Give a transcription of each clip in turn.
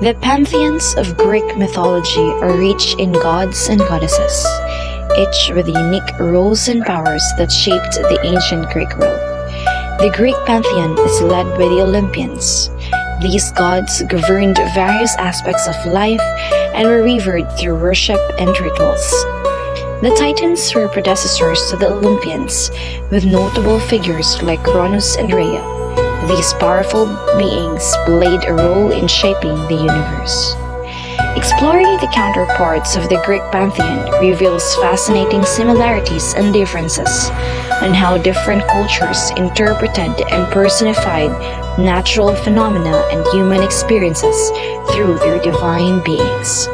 The pantheons of Greek mythology are rich in gods and goddesses, each with unique roles and powers that shaped the ancient Greek world. The Greek pantheon is led by the Olympians. These gods governed various aspects of life and were revered through worship and rituals. The Titans were predecessors to the Olympians, with notable figures like Cronus and Rhea. These powerful beings played a role in shaping the universe. Exploring the counterparts of the Greek pantheon reveals fascinating similarities and differences on how different cultures interpreted and personified natural phenomena and human experiences through their divine beings.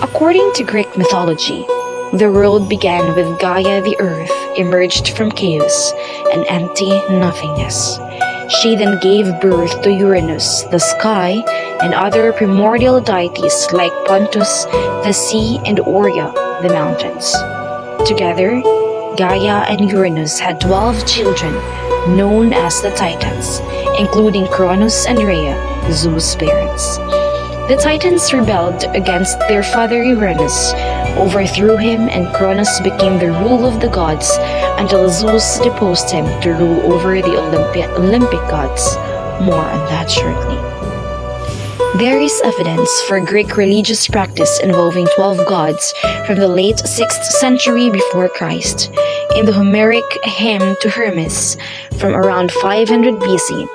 According to Greek mythology, the world began with Gaia, the earth, emerged from chaos and empty nothingness. She then gave birth to Uranus, the sky, and other primordial deities like Pontus, the sea, and Oria, the mountains. Together, Gaia and Uranus had 12 children, known as the Titans, including Cronus and Rhea, Zeus' parents. The Titans rebelled against their father Uranus, overthrew him, and Cronus became the rule of the gods until Zeus deposed him to rule over the Olympic gods. More on that shortly. There is evidence for Greek religious practice involving 12 gods from the late 6th century before Christ. In the Homeric hymn to Hermes from around 500 BC,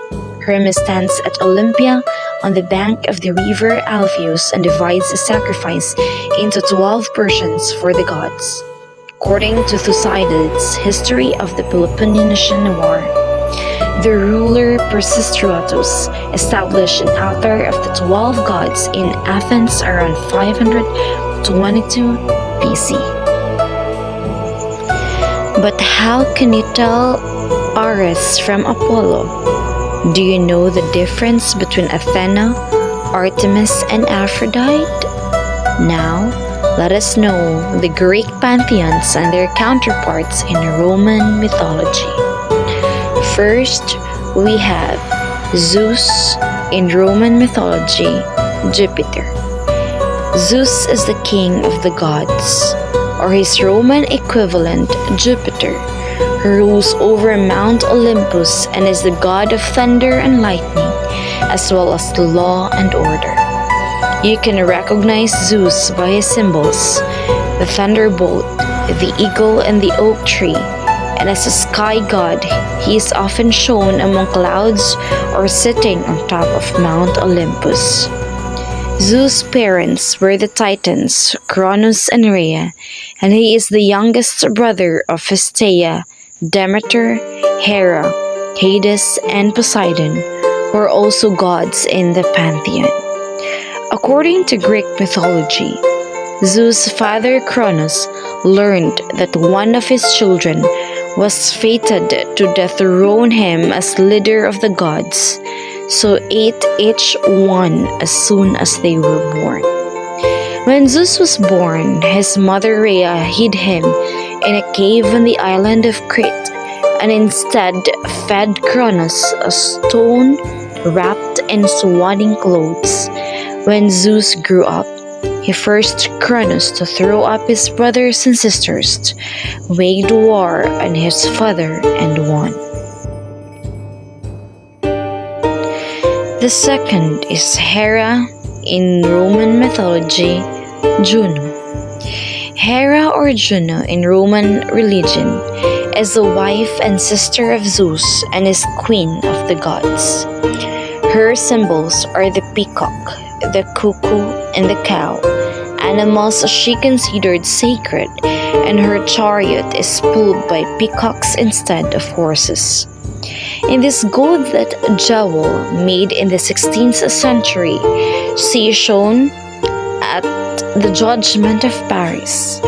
Hermes stands at Olympia on the bank of the river Alpheus and divides the sacrifice into 12 portions for the gods. According to Thucydides' History of the Peloponnesian War, the ruler Pisistratus established an altar of the 12 gods in Athens around 522 BC. But how can you tell Ares from Apollo? Do you know the difference between Athena, Artemis, and Aphrodite? Now, let us know the Greek pantheons and their counterparts in Roman mythology. First, we have Zeus in Roman mythology, Jupiter. Zeus is the king of the gods, or his Roman equivalent, Jupiter, who rules over Mount Olympus and is the god of thunder and lightning, as well as the law and order. You can recognize Zeus by his symbols, the thunderbolt, the eagle, and the oak tree, and as a sky god, he is often shown among clouds or sitting on top of Mount Olympus. Zeus' parents were the Titans, Cronus and Rhea, and he is the youngest brother of Hestia, Demeter, Hera, Hades, and Poseidon, who are also gods in the pantheon. According to Greek mythology, Zeus' father Cronus learned that one of his children was fated to dethrone him as leader of the gods, so ate each one as soon as they were born. When Zeus was born, his mother Rhea hid him in a cave on the island of Crete, and instead fed Cronus a stone wrapped in swaddling clothes. When Zeus grew up, he forced Cronus to throw up his brothers and sisters, waged war on his father, and won. The second is Hera in Roman mythology, Juno. Hera or Juno in Roman religion is the wife and sister of Zeus and is queen of the gods. Her symbols are the peacock, the cuckoo, and the cow, animals she considered sacred, and her chariot is pulled by peacocks instead of horses. In this gold-lit jewel made in the 16th century, she is shown at the Judgment of Paris.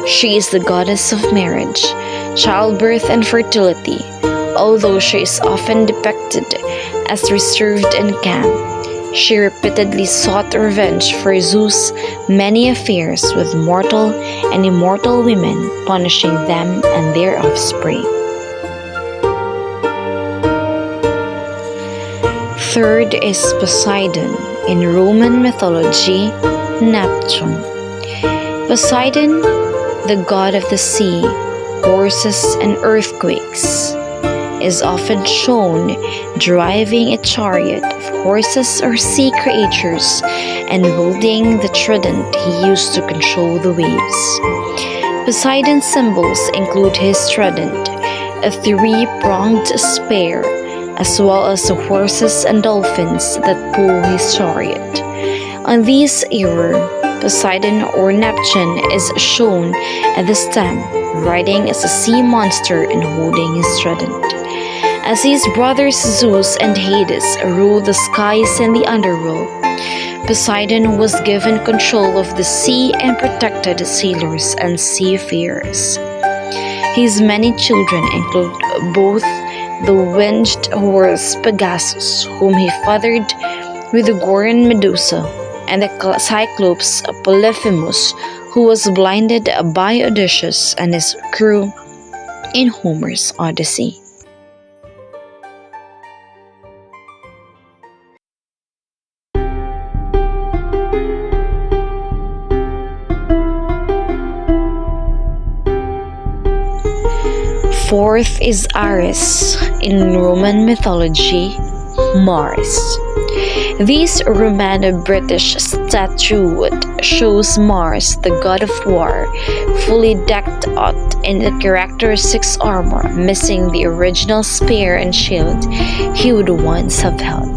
She is the goddess of marriage, childbirth, and fertility, although she is often depicted as reserved and calm. She repeatedly sought revenge for Zeus' many affairs with mortal and immortal women, punishing them and their offspring. third is Poseidon, in Roman mythology, Neptune. Poseidon, the god of the sea, horses, and earthquakes, is often shown driving a chariot of horses or sea creatures and wielding the trident he used to control the waves. Poseidon's symbols include his trident, a three-pronged spear, as well as the horses and dolphins that pull his chariot. On this era, Poseidon or Neptune is shown at the stem, riding as a sea monster and holding his trident. As his brothers Zeus and Hades ruled the skies and the underworld, Poseidon was given control of the sea and protected sailors and seafarers. His many children include both the winged horse Pegasus, whom he fathered with the Gorgon Medusa, and the Cyclops Polyphemus, who was blinded by Odysseus and his crew in Homer's Odyssey. Fourth is Ares, in Roman mythology, Mars. This Romano-British statuette shows Mars, the god of war, fully decked out in the characteristic armor, missing the original spear and shield he would once have held.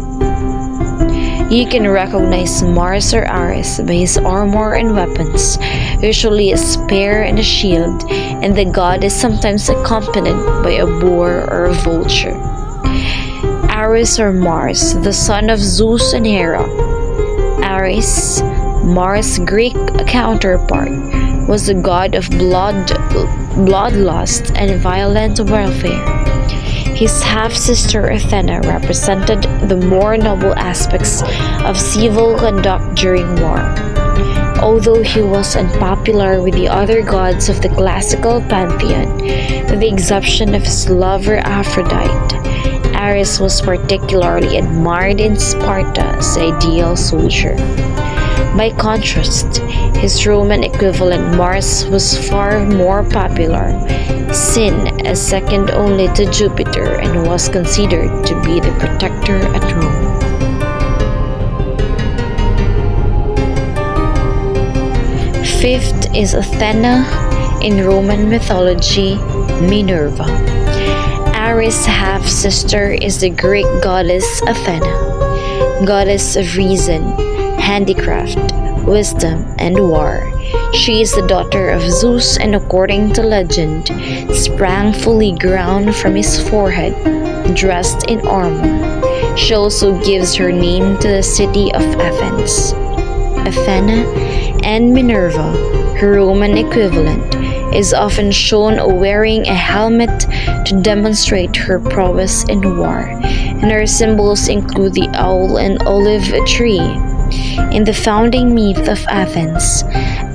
You can recognize Mars or Ares by his armor and weapons, usually a spear and a shield, and the god is sometimes accompanied by a boar or a vulture. Ares or Mars, the son of Zeus and Hera. Ares, Mars' Greek counterpart, was the god of bloodlust and violent warfare. His half-sister Athena represented the more noble aspects of civil conduct during war. Although he was unpopular with the other gods of the classical pantheon, with the exception of his lover Aphrodite, Ares was particularly admired in Sparta as the ideal soldier. By contrast, his Roman equivalent Mars was far more popular, seen as second only to Jupiter, and was considered to be the protector at Rome. Fifth is Athena, in Roman mythology, Minerva. Ares' half-sister is the Greek goddess Athena, goddess of reason, handicraft, wisdom, and war. She is the daughter of Zeus and, according to legend, sprang fully ground from his forehead, dressed in armor. She also gives her name to the city of Athens. Athena and Minerva, her Roman equivalent, is often shown wearing a helmet to demonstrate her prowess in war, and her symbols include the owl and olive tree. In the founding myth of Athens,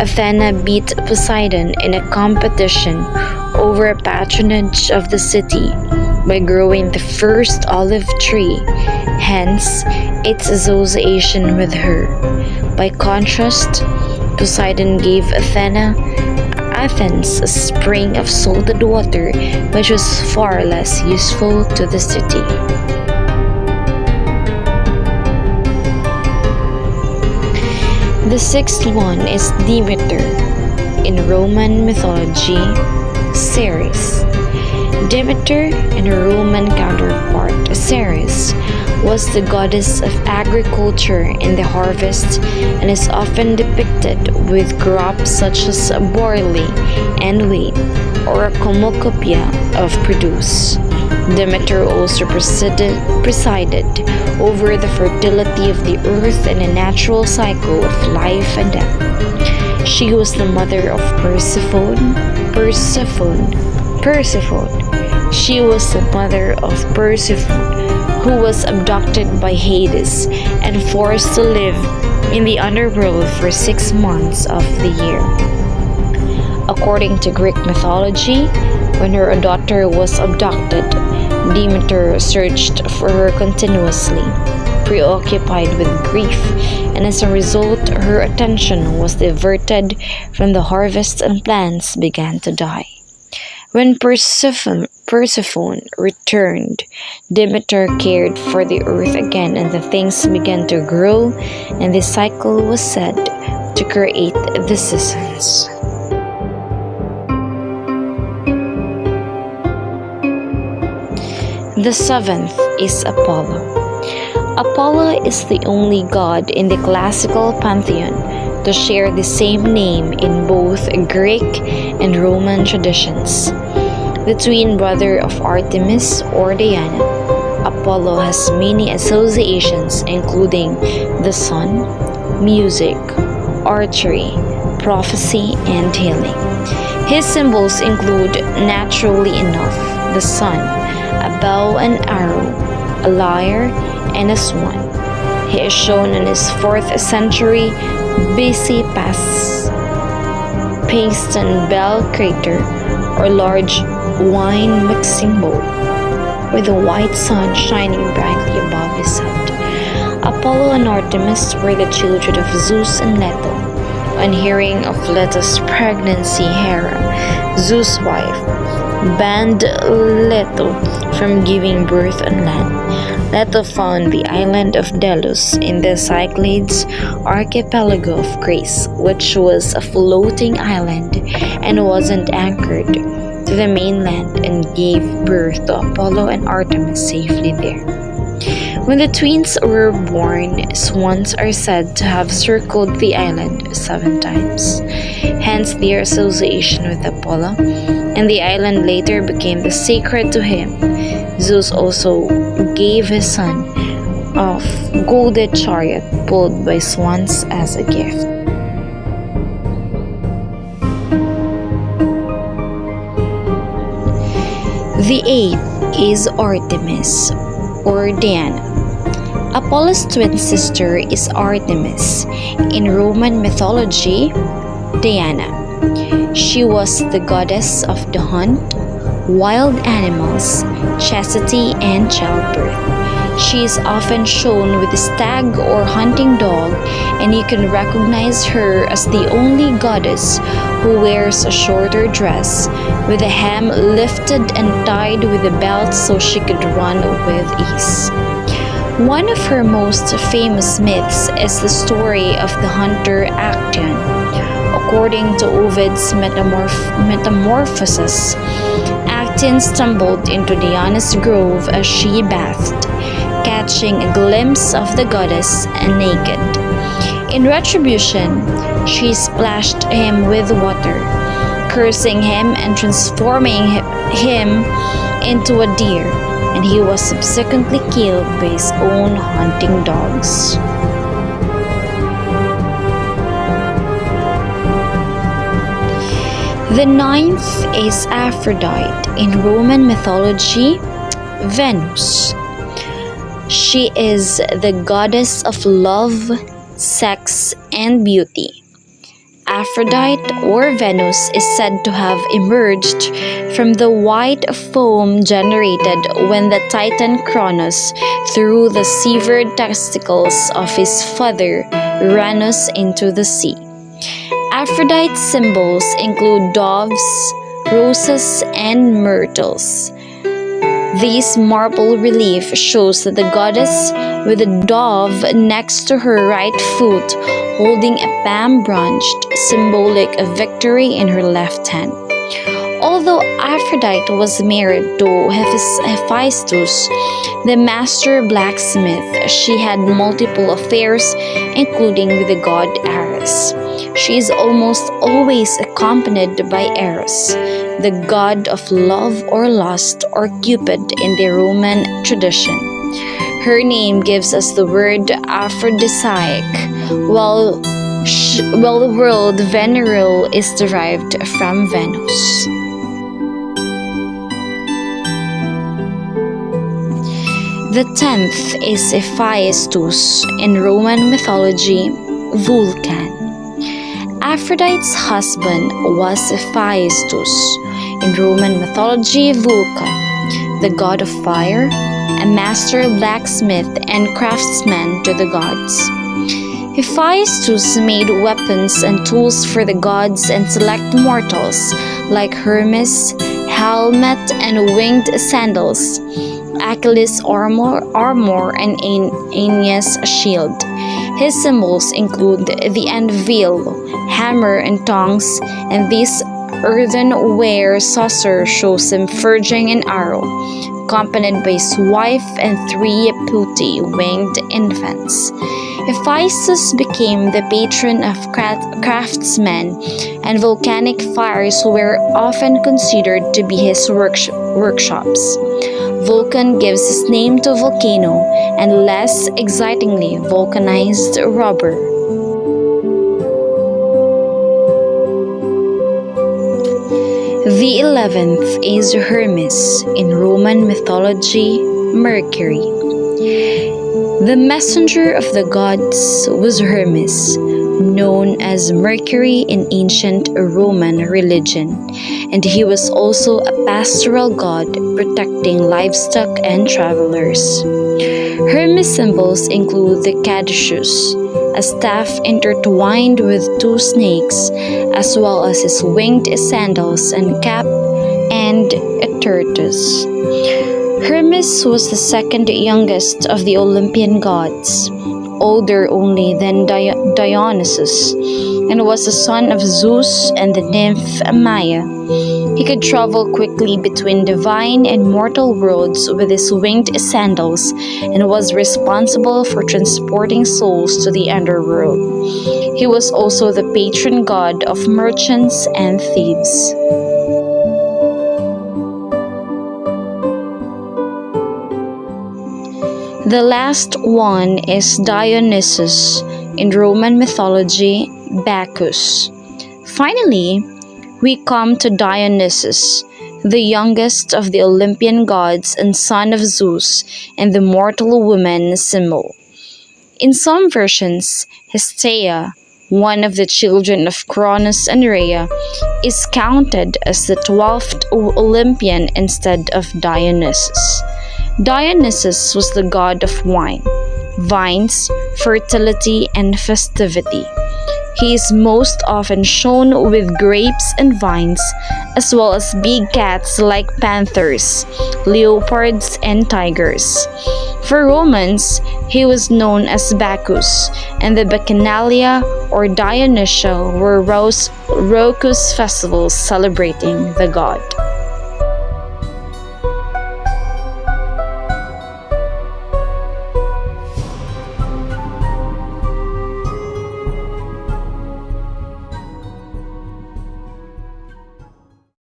Athena beat Poseidon in a competition over patronage of the city by growing the first olive tree, hence its association with her. By contrast, Poseidon gave Athens a spring of salted water, which was far less useful to the city. The sixth one is Demeter, in Roman mythology, Ceres. Demeter, and her Roman counterpart Ceres, was the goddess of agriculture and the harvest, and is often depicted with crops such as barley and wheat, or a cornucopia of produce. Demeter also presided over the fertility of the earth and a natural cycle of life and death. She was the mother of Persephone. She was the mother of Persephone, who was abducted by Hades and forced to live in the underworld for 6 months of the year. According to Greek mythology, when her daughter was abducted, Demeter searched for her continuously, preoccupied with grief, and as a result, her attention was diverted from the harvest and plants began to die. When Persephone returned, Demeter cared for the earth again, and the things began to grow, and the cycle was said to create the seasons. The seventh is Apollo. Apollo is the only god in the classical pantheon to share the same name in both Greek and Roman traditions. The twin brother of Artemis or Diana, Apollo has many associations including the sun, music, archery, prophecy, and healing. His symbols include, naturally enough, the sun, a bow and arrow, a lyre, and a swan. He is shown in his 4th century BC Paston Bell crater or large wine mixing bowl, with the white sun shining brightly above his head. Apollo and Artemis were the children of Zeus and Leto. On hearing of Leto's pregnancy, Hera, Zeus' wife, banned Leto from giving birth on land. Leto found the island of Delos in the Cyclades archipelago of Greece, which was a floating island and wasn't anchored to the mainland, and gave birth to Apollo and Artemis safely there. When the twins were born, swans are said to have circled the island 7 times, hence their association with Apollo, and the island later became sacred to him. Zeus also gave his son a golden chariot pulled by swans as a gift. The 8th is Artemis or Diana. Apollo's twin sister is Artemis. In Roman mythology, Diana. She was the goddess of the hunt, wild animals, chastity, and childbirth. She is often shown with a stag or hunting dog, and you can recognize her as the only goddess who wears a shorter dress with the hem lifted and tied with a belt so she could run with ease. One of her most famous myths is the story of the hunter Actaeon. According to Ovid's Metamorphoses, Actaeon stumbled into Diana's grove as she bathed, catching a glimpse of the goddess naked. In retribution, she splashed him with water, cursing him and transforming him into a deer, and he was subsequently killed by his own hunting dogs. The 9th is Aphrodite. In Roman mythology, Venus. She is the goddess of love, sex, and beauty. Aphrodite or Venus is said to have emerged from the white foam generated when the Titan Kronos threw the severed testicles of his father Uranus into the sea. Aphrodite's symbols include doves, roses, and myrtles. This marble relief shows that the goddess with a dove next to her right foot holding a palm branch, symbolic of victory, in her left hand. Although Aphrodite was married to Hephaestus, the master blacksmith, she had multiple affairs, including with the god Ares. She is almost always accompanied by Eros, the god of love or lust, or Cupid in the Roman tradition. Her name gives us the word aphrodisiac, while the word venereal is derived from Venus. The 10th is Hephaestus, in Roman mythology, Vulcan. Aphrodite's husband was Hephaestus. In Roman mythology, Vulcan, the god of fire, a master blacksmith and craftsman to the gods. Hephaestus made weapons and tools for the gods and select mortals like Hermes, helmet and winged sandals, Achilles' armor and Aeneas' shield. His symbols include the anvil, hammer, and tongs, and this earthenware saucer shows him forging an arrow, accompanied by his wife and 3 putti winged infants. Hephaestus became the patron of craftsmen, and volcanic fires were often considered to be his workshops. Vulcan gives his name to volcano, and less excitingly, vulcanized rubber. The 11th is Hermes, in Roman mythology, Mercury. The messenger of the gods was Hermes, known as Mercury in ancient Roman religion, and he was also a pastoral god protecting livestock and travelers. Hermes symbols include the caduceus, a staff intertwined with 2 snakes, as well as his winged sandals and cap, and a tortoise. Hermes was the second youngest of the Olympian gods, older only than Dionysus, and was the son of Zeus and the nymph Maia. He could travel quickly between divine and mortal worlds with his winged sandals, and was responsible for transporting souls to the underworld. He was also the patron god of merchants and thieves. The last one is Dionysus, in Roman mythology, Bacchus. Finally, we come to Dionysus, the youngest of the Olympian gods and son of Zeus and the mortal woman symbol. In some versions, Hestia, one of the children of Cronus and Rhea, is counted as the 12th Olympian instead of Dionysus. Dionysus was the god of wine, vines, fertility, and festivity. He is most often shown with grapes and vines, as well as big cats like panthers, leopards, and tigers. For Romans, he was known as Bacchus, and the Bacchanalia or Dionysia were raucous festivals celebrating the god.